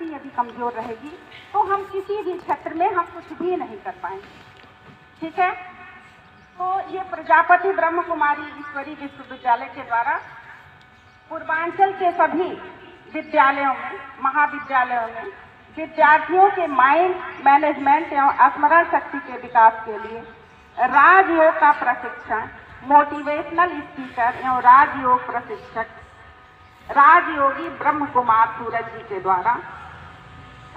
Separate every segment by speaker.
Speaker 1: यदि कमजोर रहेगी तो हम किसी भी क्षेत्र में हम कुछ भी नहीं कर पाएंगे। ठीक है, तो ये प्रजापति ब्रह्म कुमारी ईश्वरी विश्वविद्यालय के द्वारा पूर्वांचल के सभी विद्यालयों में, महाविद्यालयों में विद्यार्थियों के माइंड मैनेजमेंट एवं स्मरण शक्ति के विकास के लिए राजयोग का प्रशिक्षण मोटिवेशनल स्पीकर एवं राजयोग प्रशिक्षक राजयोगी ब्रह्म कुमार सूरज जी के द्वारा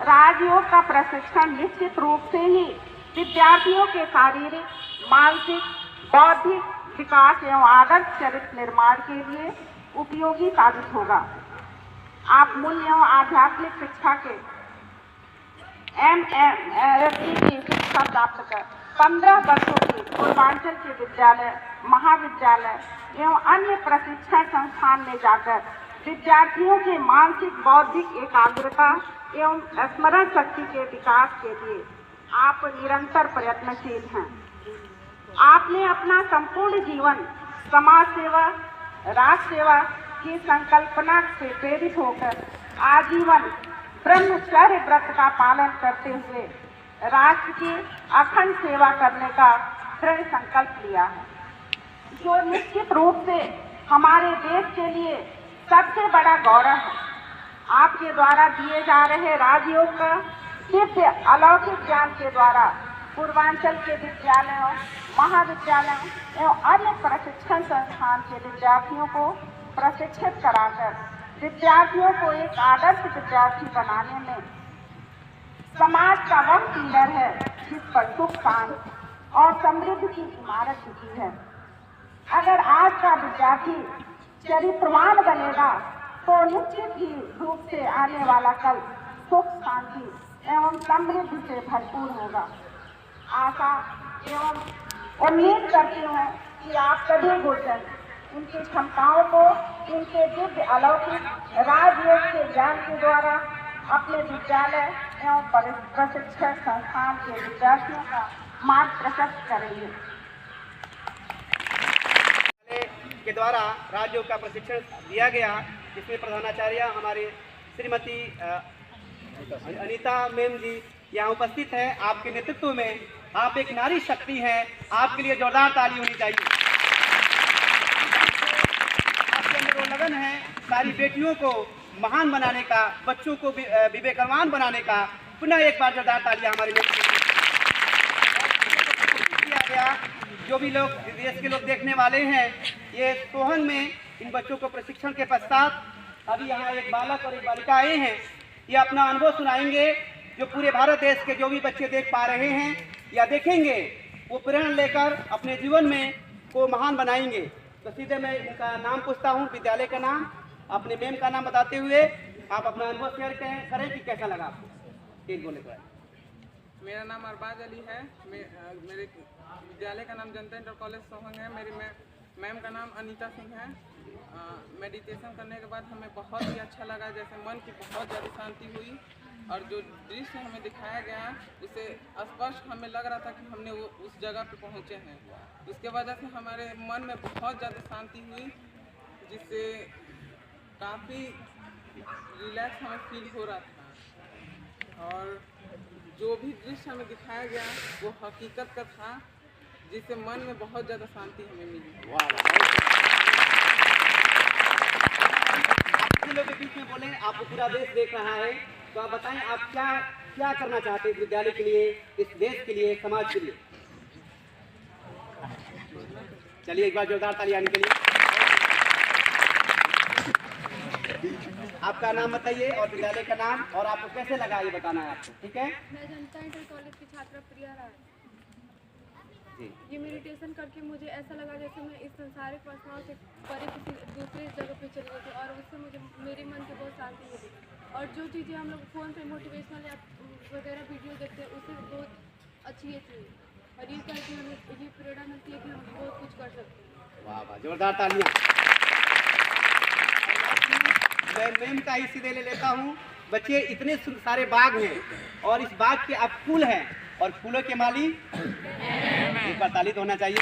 Speaker 1: राजयोग का प्रशिक्षण निश्चित रूप से ही विद्यार्थियों के शारीरिक, मानसिक, बौद्धिक विकास एवं आदर्श चरित्र निर्माण के लिए उपयोगी साबित होगा। आप मूल्य एवं आध्यात्मिक शिक्षा के MSc की शिक्षा प्राप्त कर 15 वर्षों के पूर्वांचल के विद्यालय, महाविद्यालय एवं अन्य प्रशिक्षण संस्थान में जाकर विद्यार्थियों के मानसिक, बौद्धिक एकाग्रता एवं स्मरण शक्ति के विकास के लिए आप निरंतर प्रयत्नशील हैं। आपने अपना संपूर्ण जीवन समाज सेवा, राष्ट्र सेवा की संकल्पना से प्रेरित होकर आजीवन ब्रह्मचर्य व्रत का पालन करते हुए राष्ट्र की अखंड सेवा करने का दृढ़ संकल्प लिया है, जो निश्चित रूप से हमारे देश के लिए सबसे बड़ा गौरव है। आपके द्वारा दिए जा रहे राजयोग का दिव्य अलौकिक ज्ञान के द्वारा पूर्वांचल के विद्यालयों, महाविद्यालयों एवं अन्य प्रशिक्षण संस्थान के विद्यार्थियों को प्रशिक्षित कराकर विद्यार्थियों को एक आदर्श विद्यार्थी बनाने में समाज का वह पिलर है जिस पर सुख, शांति और समृद्धि की इमारत टिकी है। अगर आज का विद्यार्थी चरित्रवान बनेगा तो निश्चित ही रूप से आने वाला कल सुख, शांति एवं समृद्धि से भरपूर होगा। आशा एवं उम्मीद करती हूँ कि आप सभी गुरुजन उनकी क्षमताओं को इनके दिव्य अलौकिक राजयोग के ज्ञान के द्वारा अपने विद्यालय एवं प्रशिक्षण संस्थान के विद्यार्थियों का मार्ग प्रशस्त करेंगे।
Speaker 2: के द्वारा राजयोग का प्रशिक्षण दिया गया, जिसमें प्रधानाचार्य हमारे श्रीमती अनीता मैम जी यहाँ उपस्थित है। आपके नेतृत्व में आप एक नारी शक्ति हैं, आपके लिए जोरदार ताली होनी चाहिए। आपके अंदर वो लगन है सारी बेटियों को महान बनाने का, बच्चों को विवेकवान बनाने का। पुनः एक बार जोरदार तालियां हमारे नेतृत्व किया गया। जो भी लोग देश के लोग देखने वाले हैं, ये सोहन में इन बच्चों को प्रशिक्षण के पश्चात अभी यहाँ एक बालक और एक बालिका आए हैं, ये अपना अनुभव सुनाएंगे। जो पूरे भारत देश के जो भी बच्चे देख पा रहे हैं या देखेंगे, वो प्रेरणा लेकर अपने जीवन में को महान बनाएंगे। तो सीधे मैं इनका नाम पूछता हूँ, विद्यालय का नाम, अपने मैम का नाम बताते हुए आप अपना अनुभव शेयर करें कि कैसा लगा आपको। तेज बोले तो।
Speaker 3: मेरा नाम अरबाज अली है। मेरे विद्यालय का नाम जनता इंटर कॉलेज सोहन है। मेरी मैम का नाम अनीता सिंह है। मेडिटेशन करने के बाद हमें बहुत ही अच्छा लगा, जैसे मन की बहुत ज़्यादा शांति हुई और जो दृश्य हमें दिखाया गया उसे स्पष्ट हमें लग रहा था कि हमने वो उस जगह पे पहुँचे हैं। उसके वजह से हमारे मन में बहुत ज़्यादा शांति हुई, जिससे काफ़ी रिलैक्स हमें फील हो रहा था। और जो भी दृश्य हमें दिखाया गया वो हकीकत का था, जिससे मन में बहुत ज़्यादा शांति हमें मिली।
Speaker 2: आप लोग के बीच में बोले, आपको पूरा देश देख रहा है, तो आप बताएं आप क्या क्या करना चाहते हैं इस विद्यालय के लिए, इस देश के लिए, समाज के लिए। चलिए एक बार जोरदार ताली आने के लिए। आपका नाम बताइए और विद्यालय का नाम, और आपको कैसे लगा ये बताना है आपको, ठीक है।
Speaker 4: मैं जनता इंटर कॉलेज की छात्रा प्रिया राय। ये मेडिटेशन करके मुझे ऐसा लगा जैसे मैं इस संसारिक वासनाओं से परे किसी दूसरे जगह पे चली गई थी, और उससे मुझे मेरे मन की बहुत शांति मिली। और जो चीज़ें हम लोग फ़ोन पे मोटिवेशनल या वगैरह वीडियो देखते हैं, उससे बहुत अच्छी है चीज़, और ये करके हमें ये प्रेरणा मिलती है कि हम बहुत कुछ कर सकते हैं।
Speaker 2: वाह वाह, जोरदार तालियां। मैं मैम का ही सीधे ले लेता हूँ। बच्चे, इतने सारे बाग हैं और इस बाग के अब फूल हैं और फूलों के माली एक बार ताली तो होना चाहिए।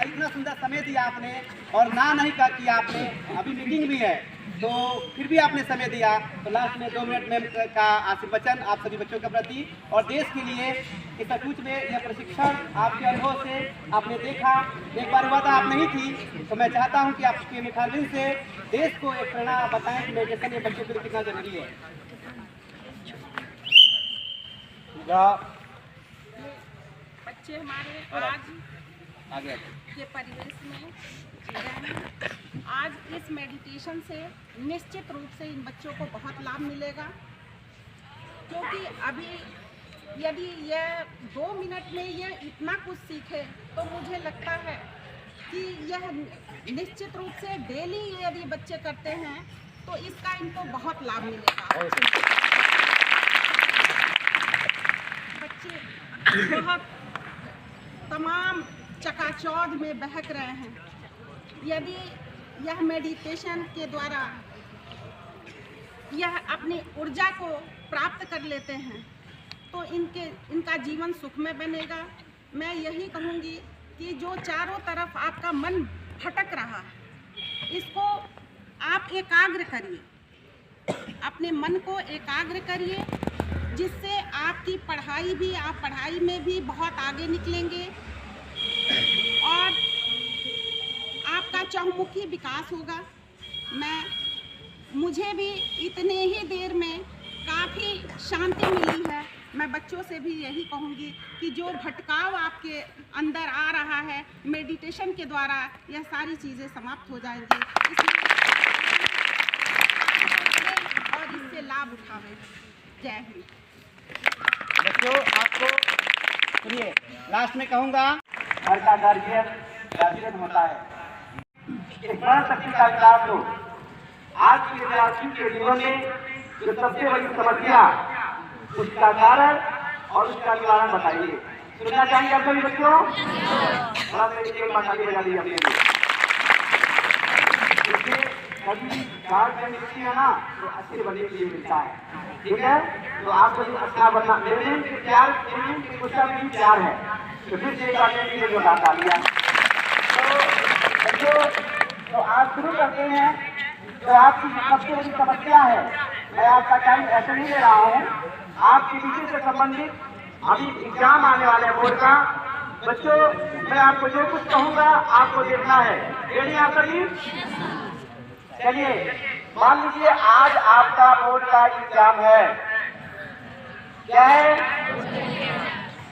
Speaker 2: इतना सुंदर समय दिया आपने और ना नहीं कहा कि आपने अभी मीटिंग भी है, तो फिर भी आपने समय दिया। तो लास्ट में 2 मिनट मैम का आशीर्वचन आप सभी बच्चों के प्रति और देश के लिए कि सचमुच में यह प्रशिक्षण आपके अनुभव से आपने देखा, एक बार हुआ था आप नहीं थी, तो मैं चाहता हूं कि आपके मिठालिन से देश को एक प्रेरणा बताएं कि मेडिटेशन ये बच्चों के लिए कितना जरूरी है।
Speaker 5: बच्चे हमारे आज के परिवेश में जी रहे हैं। आज इस मेडिटेशन से निश्चित रूप से इन बच्चों को बहुत लाभ मिलेगा, क्योंकि अभी यदि यह 2 मिनट में यह इतना कुछ सीखे तो मुझे लगता है कि यह निश्चित रूप से डेली यदि बच्चे करते हैं तो इसका इनको बहुत लाभ मिलेगा। बच्चे बहुत तमाम चकाचौंध में बहक रहे हैं। यदि यह मेडिटेशन के द्वारा यह अपनी ऊर्जा को प्राप्त कर लेते हैं तो इनका जीवन सुखमय बनेगा। मैं यही कहूँगी कि जो चारों तरफ आपका मन भटक रहा है, इसको आप एकाग्र करिए, अपने मन को एकाग्र करिए, जिससे आपकी आप पढ़ाई में भी बहुत आगे निकलेंगे और आपका चहुमुखी विकास होगा। मुझे भी इतने ही देर में काफ़ी शांति मिली है। मैं बच्चों से भी यही कहूँगी कि जो भटकाव आपके अंदर आ रहा है, मेडिटेशन के द्वारा यह सारी चीज़ें समाप्त हो जाएंगी। और इससे लाभ उठावें। जय हिंद।
Speaker 2: बच्चों आपको सुनिए, लास्ट में कहूँगा, घर का गार्जियन होता है एक बड़ा शक्ति का विकास हो। आज के विद्यार्थी के जीवन में जो सबसे बड़ी समस्या, उसका कारण और उसका निवारण बताइए। सुनना चाहेंगे आप सभी बच्चों? थोड़ा मेरी एक बात आगे बजा दी अपने लिए। कभी गार्जियन मिलती है ना तो अच्छे बनने के लिए मिलता है, ठीक है? तो आपको अच्छा बनना, मेरे प्यार उसका भी प्यार है, तो फिर से गार्जियन जो डाटा लिया। तो बच्चों तो आज शुरू करते हैं। तो आपकी सबसे बड़ी समस्या है, मैं आपका टाइम ऐसे नहीं ले रहा हूँ, आपके विषय से संबंधित अभी एग्जाम आने वाले हैं बोर्ड का। बच्चों मैं आपको जो कुछ कहूँगा आपको देखना है, रेडी आप सभी? चलिए मान लीजिए आज आपका बोर्ड का एग्जाम है, क्या है?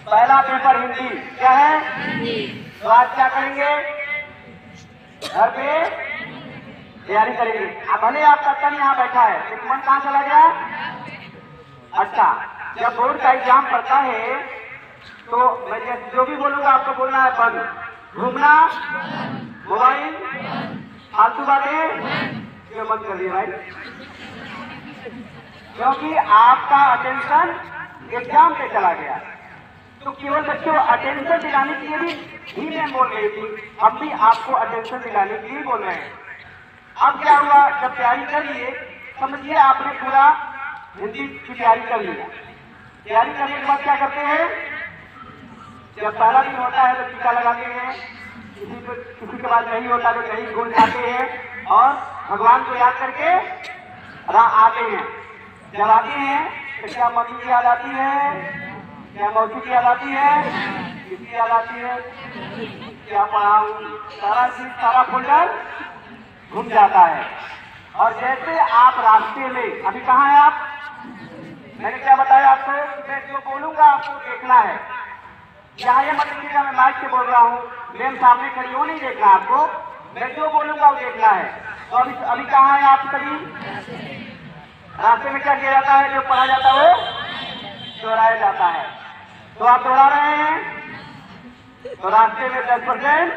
Speaker 2: पहला पेपर हिंदी, क्या है? तो आज क्या करेंगे? घर पे तैयारी करेंगे। अब भले आपका तन यहाँ बैठा है, लेकिन मन कहाँ चला गया? अच्छा, जब बोर्ड का एग्जाम पड़ता है तो मैं जो भी बोलूँगा आपको बोलना है बंद, घूमना, मोबाइल, फालतू बातें क्यों बंद कर दिए भाई? क्योंकि आपका अटेंशन एग्जाम पे चला गया। तो केवल बच्चों अटेंशन दिलाने के लिए भी मैं बोल रही थी, हम भी आपको अटेंशन दिलाने के लिए बोल रहे हैं। अब क्या हुआ, जब तैयारी कर लिए, समझिए आपने पूरा हिंदी की तैयारी कर लिया। तैयारी करने के बाद क्या करते हैं? जब पहला दिन होता है तो टीका लगाते हैं, किसी के बाद नहीं होता तो कहीं घूम जाते हैं और भगवान को याद करके आते हैं। जब आते हैं तो क्या मम्मी की याद आती है, क्या मौसी की याद आती है, किसकी याद आती है, क्या पढ़ाऊं, सारा चीज सारा फोल्डर घूम जाता है। और जैसे आप रास्ते में, अभी कहाँ है आप? मैंने क्या बताया आपको? मैं जो बोलूंगा आपको देखना है। यहाँ ये मत लीजिएगा मैं माइक से बोल रहा हूँ, मैम सामने खड़ी हो नहीं देखना आपको, मैं जो बोलूंगा वो देखना है। तो अभी कहाँ है आप सभी? रास्ते में क्या किया जाता है? जो पढ़ा जाता है वो दोहराया जाता है। तो आप दोहरा रहे हैं तो रास्ते में 10%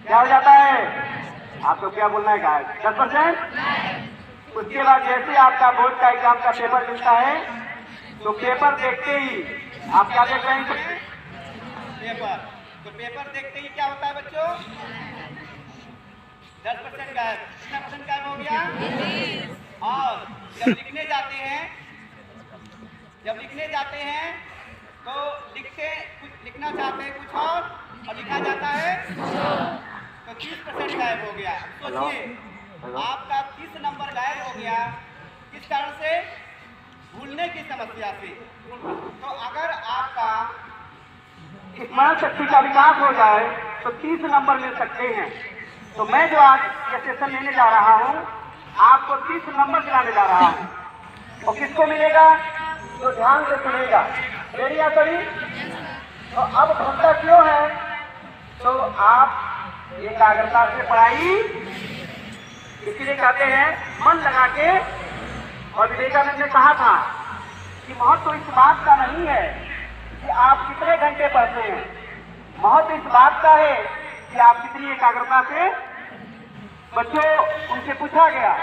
Speaker 2: क्या हो जाता है? आपको क्या बोलना है? कहा 10%। उसके बाद जैसे आपका बोर्ड का एग्जाम का पेपर मिलता है तो पेपर देखते ही आप क्या देख रहे हैं? पेपर। तो पेपर देखते ही क्या होता है बच्चों? 10% गायब। कितना परसेंट गायब हो गया? और जब लिखने जाते हैं तो लिखना चाहते हैं कुछ और और लिखा जाता है तो 30% गायब हो गया। सोचिए आपका 30 नंबर गायब हो गया किस कारण से? भूलने की समस्या से। तो अगर आपका
Speaker 6: स्मरण शक्ति का विकास हो जाए तो 30 नंबर मिल सकते हैं। तो मैं जो आज ये सेशन लेने जा रहा हूँ आपको 30 नंबर दिलाने जा रहा हूँ। और किसको मिलेगा? तो ध्यान से सुनेगा। रेडी है सभी? तो अब भूलता क्यों है? तो आप एकाग्रता से पढ़ाई इसलिए कहते हैं मन लगा के। और विवेकानंद ने कहा था कि महत्व इस बात का नहीं है कि आप कितने घंटे पढ़ते हैं, महत्व इस बात का है कि आप कितनी एकाग्रता से। बच्चों उनसे पूछा गया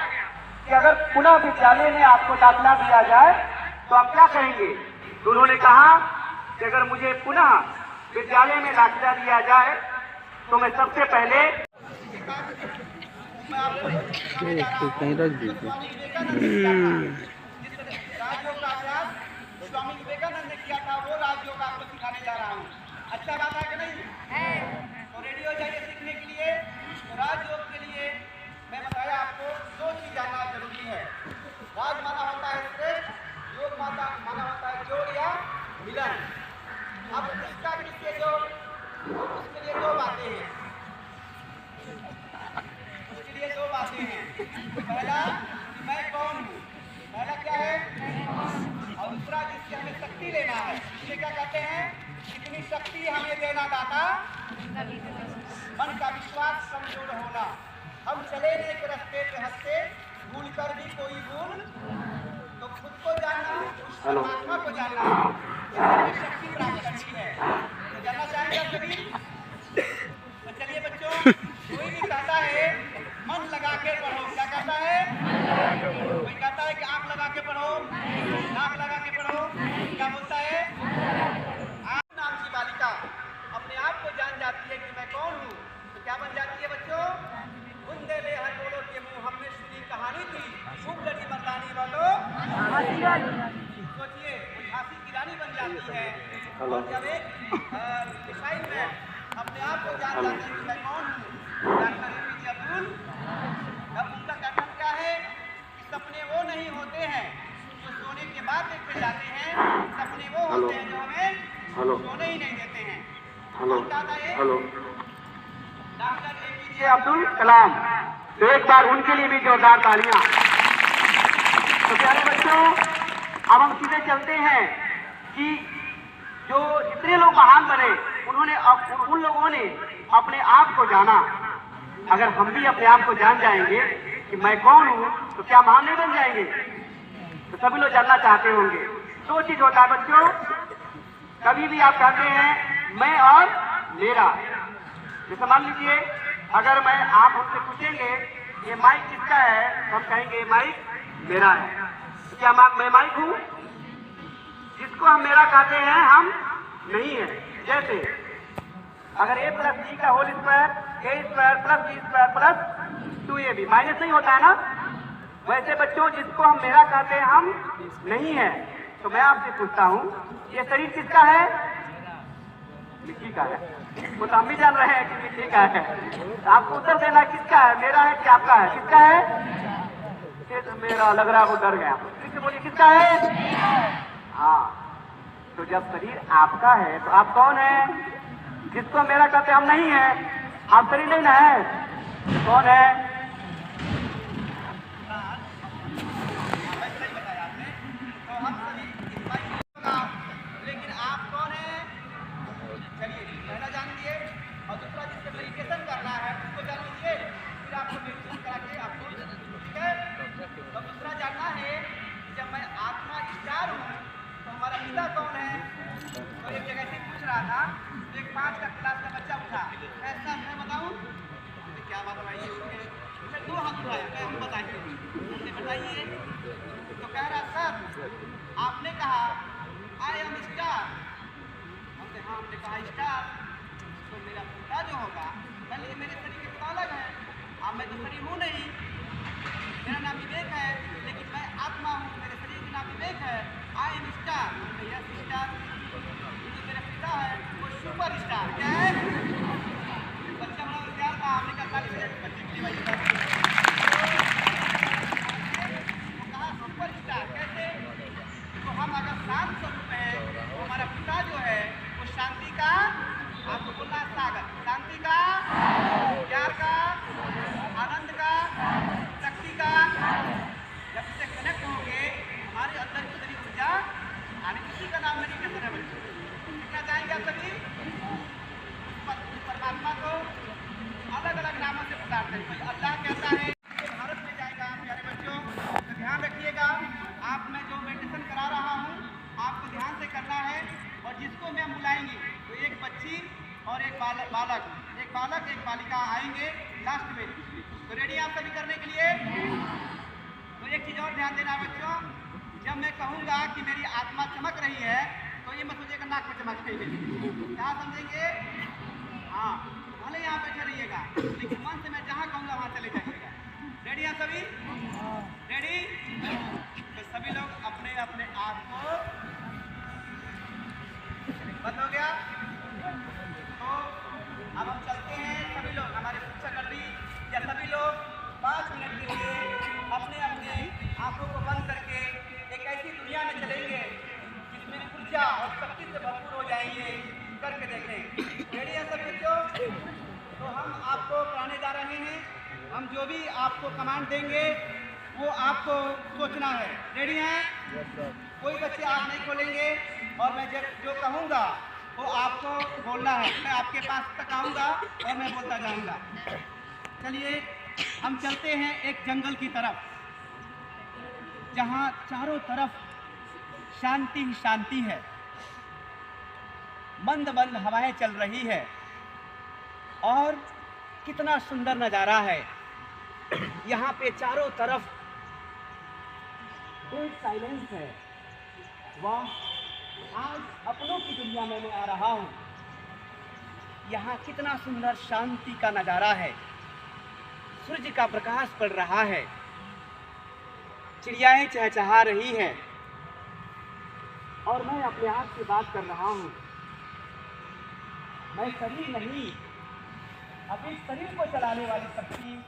Speaker 6: कि अगर पुनः विद्यालय में आपको दाखिला दिया जाए तो आप क्या कहेंगे? तो उन्होंने कहा कि अगर मुझे पुनः विद्यालय में दाखिला दिया जाए तो मैं सबसे पहले
Speaker 2: कहीं रख दीजिए। राजयोग का अभ्यास स्वामी विवेकानंद ने किया था, वो राजयोग आपको सिखाने जा रहा हूँ। अच्छा बात है कि नहीं? तो रेडी हो जाइए सीखने के लिए। तो राजयोग के लिए मैं बताया आपको 2 चीज जानना जरूरी है। राज माना होता है श्रेष्ठ, योग माना होता है जोड़ या मिलन। अब इसका किससे जोड़? उसके लिए 2 बातें हैं। उसके लिए 2 बातें हैं। पहला मैं कौन हूँ, पहला क्या है? और दूसरा जिससे हमें शक्ति लेना है, इसे क्या कहते हैं? कितनी शक्ति हमें देना दाता? मन का विश्वास कमजोर होना। हम चले एक रास्ते पे हंसते, भूल कर भी कोई भूल। तो खुद को जानना, उस परमात्मा को जानना, इससे शक्ति प्राप्त करनी है। तो जानना चाहेंगे सभी? तो चलिए बच्चों, कोई भी कहता है मन लगा के पढ़ो, क्या कहता है? कोई कहता है कि आंख लगा के पढ़ो, नाक लगा के पढ़ो, क्या बोलता है? आप नाम की बालिका अपने आप को जान जाती है कि मैं कौन हूँ, तो क्या बन जाती है बच्चों? बुंदेले हर बोलो के मुंह हमने सुनी कहानी थी, खूब लड़ी मर्दानी वालों। सोचिए झांसी की रानी बन जाती है। और जब एक मिसाइल में अपने आप को जान जाती है कि मैं कौन हूँ, डॉक्टर APJ अब्दुल, अब उनका कहना क्या है? सपने वो नहीं होते हैं जो सोने के बाद देखे जाते हैं, सपने वो होते हैं जो हमें सोने ही नहीं देते हैं। Doctor APJ
Speaker 6: Abdul Kalam. तो एक बार उनके लिए भी जोरदार तालियां। तो प्यारे बच्चों अब हम सीधे चलते हैं कि जो जितने लोग महान बने उन्होंने उन लोगों ने अपने आप को जाना। अगर हम भी अपने आप को जान जाएंगे कि मैं कौन हूँ तो क्या महान नहीं बन जाएंगे? तो सभी लोग जानना चाहते होंगे। 2 चीज होता है बच्चों, कभी भी आप कहते हैं मैं और मेरा। जैसे मान लीजिए अगर आप हमसे पूछेंगे ये माइक किसका है तो हम कहेंगे ये माइक मेरा है। तो क्या मैं माइक हूँ? जिसको हम मेरा कहते हैं हम नहीं है। जैसे अगर a + b का whole square a² + b² + 2ab minus नहीं होता है ना, वैसे बच्चों जिसको हम मेरा कहते हैं हम नहीं है। तो मैं आपसे पूछता हूँ ये शरीर किसका है? मिट्टी का है। वो तो हम भी जान रहे हैं कि मिट्टी का है। तो आपको उत्तर देना किसका है, मेरा है कि आपका है? किसका है? ये तो मेरा लग रहा है वो डर गया। फिर से बोलिए किसका है? हाँ, तो जब शरीर आपका है तो आप कौन है? जिसको मेरा कहते हम नहीं है। आप शरीर नहीं ना है, कौन है?
Speaker 2: लेकिन आप कौन है? चलिए पहला जान लीजिए और दूसरा जिससे मेडिटेशन करना है उसको जान लीजिए, फिर आपको मेडिटेशन करा के आपको ठीक है। तो दूसरा जानना है जब मैं आत्मा स्टार हूँ तो हमारा पिता कौन है? तो एक जगह से पूछ रहा था, एक 5 का क्लास का बच्चा उठा, ऐसा मैं बताऊँ? क्या बात बताइए? उसने 2 हाथ उठाया, मैं हम बताइए, हमने बताइए। तो कह रहा सर आपने कहा आई एम स्टार। हमने हाँ हमने कहा स्टार, तो मेरा पिता जो होगा पहले मेरे शरीर के अलग है। अब मैं तो शरीर हूँ नहीं, मेरा नाम विवेक है, लेकिन मैं आत्मा हूँ, मेरे शरीर का नाम विवेक है। I am star, yes star. जो मेरा पिता है वो सुपर स्टार क्या है? अल्लाह कहता है कि भारत में जाएगा। प्यारे बच्चों, तो ध्यान रखिएगा, आप मैं जो मेडिटेशन करा रहा हूँ आपको ध्यान से करना है। और जिसको मैं बुलाएंगी तो एक बच्ची और एक बालक एक बालिका आएंगे लास्ट में। तो रेडी आप सभी करने के लिए? तो एक चीज़ और ध्यान देना बच्चों, जब मैं कहूँगा कि मेरी आत्मा चमक रही है तो ये मत सोचिएगा नाक में चमक रही है। क्या समझेंगे? हाँ, भले यहाँ बैठे रहिएगा लेकिन मन से मैं जहाँ कहूँगा वहाँ चले जाइएगा। रेडी हैं सभी? रेडी? तो सभी लोग अपने अपने आप को बंद हो गया। तो अब हम चलते हैं सभी लोग, हमारे शिक्षक मंडली या सभी लोग 5 मिनट के लिए अपने अपने आंखों को बंद करके एक ऐसी दुनिया में चलेंगे जिसमें ऊर्जा और शक्ति से भरपूर हो जाएंगे। करके देखें। रेडी है सभी बच्चों? तो हम आपको कराने जा रहे हैं। हम जो भी आपको कमांड देंगे वो आपको सोचना है। रेडी हैं? कोई बच्चे आँख नहीं खोलेंगे और मैं जो कहूँगा वो आपको बोलना है। मैं आपके पास तक आऊँगा और मैं बोलता जाऊँगा। चलिए हम चलते हैं एक जंगल की तरफ जहाँ चारों तरफ शांति ही शांति है, मंद मंद हवाएं चल रही है और कितना सुंदर नज़ारा है। यहाँ पे चारों तरफ डेड साइलेंस है। वाह, आज अपनों की दुनिया में मैं आ रहा हूँ। यहाँ कितना सुंदर शांति का नज़ारा है। सूर्य का प्रकाश पड़ रहा है, चिड़ियाएँ चहचहा रही हैं और मैं अपने आप से बात कर रहा हूँ। मैं शरीर नहीं, अपने शरीर को चलाने वाली शक्ति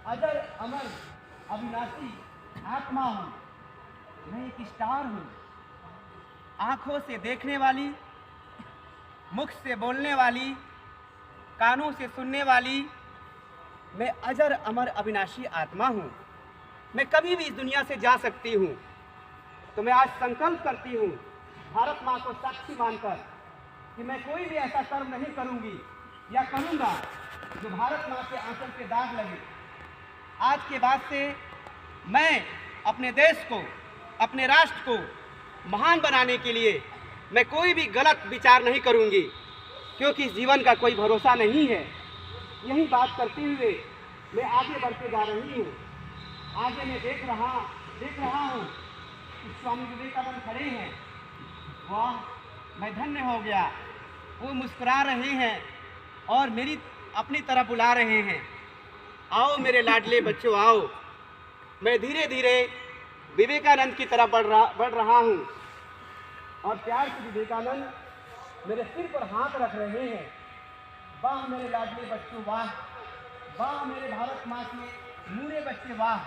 Speaker 2: अजर अमर अविनाशी आत्मा हूँ। मैं एक स्टार हूँ, आँखों से देखने वाली, मुख से बोलने वाली, कानों से सुनने वाली। मैं अजर अमर अविनाशी आत्मा हूँ। मैं कभी भी इस दुनिया से जा सकती हूँ। तो मैं आज संकल्प करती हूँ भारत माँ को साक्षी मानकर कि मैं कोई भी ऐसा कर्म नहीं करूँगी या करूँगा जो भारत माँ के आंचल पे दाग लगे। आज के बाद से मैं अपने देश को, अपने राष्ट्र को महान बनाने के लिए मैं कोई भी गलत विचार नहीं करूँगी, क्योंकि इस जीवन का कोई भरोसा नहीं है। यही बात करते हुए मैं आगे बढ़ते जा रही हूँ। आगे मैं देख रहा हूँ स्वामी विवेकानंद खड़े हैं। वाह, मैं धन्य हो गया। वो मुस्कुरा रहे हैं और मेरी अपनी तरफ बुला रहे हैं। आओ मेरे लाडले बच्चों, आओ। मैं धीरे धीरे विवेकानंद की तरफ बढ़ रहा हूँ और प्यार से विवेकानंद मेरे सिर पर हाथ रख रहे हैं। वाह मेरे लाडले बच्चों, वाह। वाह मेरे भारत माँ के नूरे बच्चे, वाह।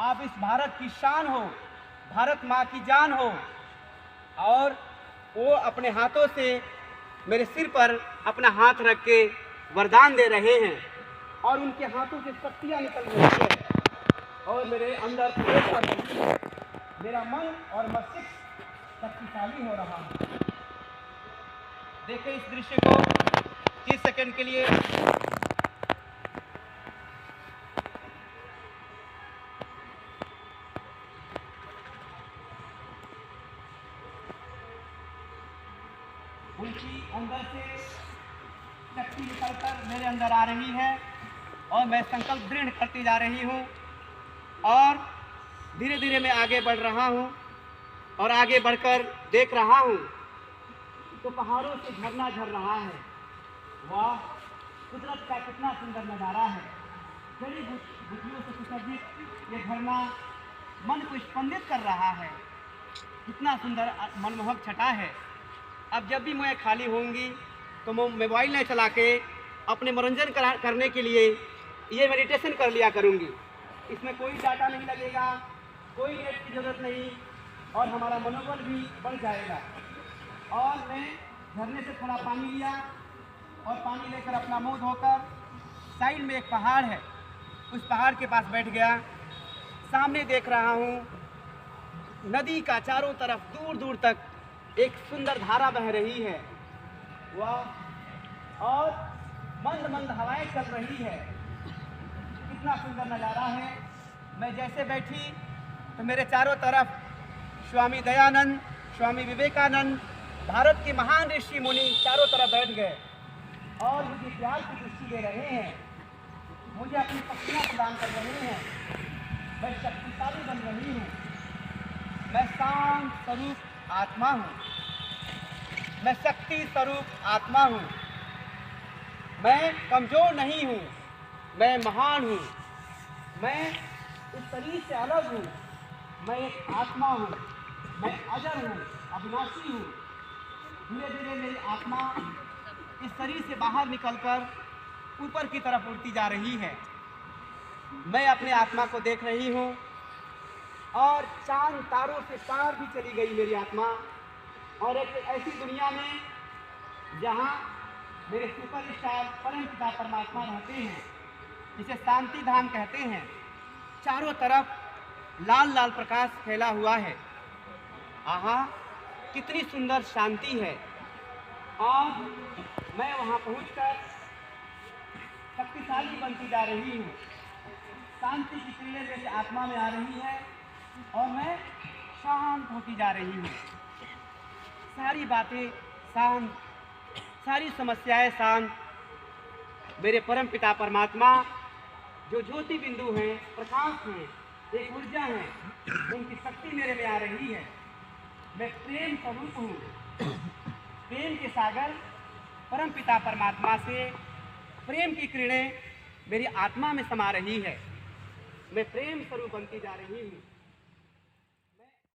Speaker 2: आप इस भारत की शान हो, भारत माँ की जान हो। और वो अपने हाथों से मेरे सिर पर अपना हाथ रख के वरदान दे रहे हैं और उनके हाथों से शक्तियाँ निकल रही है और मेरे अंदर प्रवेश कर रही है। मेरा मन और मस्तिष्क शक्तिशाली हो रहा है। देखें इस दृश्य को 30 सेकंड के लिए। उनकी अंदर से शक्ति निकलकर मेरे अंदर आ रही है और मैं संकल्प दृढ़ करती जा रही हूँ और धीरे धीरे मैं आगे बढ़ रहा हूँ और आगे बढ़कर देख रहा हूँ तो पहाड़ों से झरना झर रहा है। वाह, कुदरत का कितना सुंदर नज़ारा है। जड़ी बूटियों से सुसज्जित ये झरना मन को स्पंदित कर रहा है। कितना सुंदर मनमोहक छटा है। अब जब भी मैं खाली होंगी तो मैं मोबाइल नहीं चला के अपने मनोरंजन करने के लिए ये मेडिटेशन कर लिया करूँगी। इसमें कोई डाटा नहीं लगेगा, कोई नेट की ज़रूरत नहीं और हमारा मनोबल भी बढ़ जाएगा। और मैं झरने से थोड़ा पानी लिया और पानी लेकर अपना मुँह धोकर साइड में एक पहाड़ है, उस पहाड़ के पास बैठ गया। सामने देख रहा हूँ नदी का चारों तरफ दूर दूर तक एक सुंदर धारा बह रही है। वाह, और मंद मंद हवाएं चल रही है। कितना सुंदर नज़ारा है। मैं जैसे बैठी तो मेरे चारों तरफ स्वामी दयानंद, स्वामी विवेकानंद, भारत के महान ऋषि मुनि चारों तरफ बैठ गए और मुझे प्यार की दृष्टि दे रहे हैं, मुझे अपनी पत्नियाँ प्रदान कर रहे हैं। मैं शक्तिशाली बन रही हूँ। मैं शांत स्वरूप आत्मा हूँ। मैं शक्ति स्वरूप आत्मा हूँ। मैं कमज़ोर नहीं हूँ, मैं महान हूँ। मैं इस शरीर से अलग हूँ। मैं एक आत्मा हूँ। मैं अजर हूँ, अविनाशी हूँ। धीरे धीरे मेरी आत्मा इस शरीर से बाहर निकलकर ऊपर की तरफ उड़ती जा रही है। मैं अपने आत्मा को देख रही हूँ और चांद तारों से पार भी चली गई मेरी आत्मा, और एक ऐसी दुनिया में जहाँ मेरे सुपरस्टार परमपिता परमात्मा रहते हैं, जिसे शांति धाम कहते हैं। चारों तरफ लाल लाल प्रकाश फैला हुआ है। आहा, कितनी सुंदर शांति है। और मैं वहाँ पहुँचकर शक्तिशाली बनती जा रही हूँ। शांति की किरणें मेरी आत्मा में आ रही है और मैं शांत होती जा रही हूँ। सारी बातें शांत, सारी समस्याएं शांत। मेरे परम पिता परमात्मा जो ज्योति बिंदु हैं, प्रकाश हैं, एक ऊर्जा है, उनकी शक्ति मेरे में आ रही है। मैं प्रेम स्वरूप हूँ। प्रेम के सागर परम पिता परमात्मा से प्रेम की किरणें मेरी आत्मा में समा रही है। मैं प्रेम स्वरूप बनती जा रही हूँ।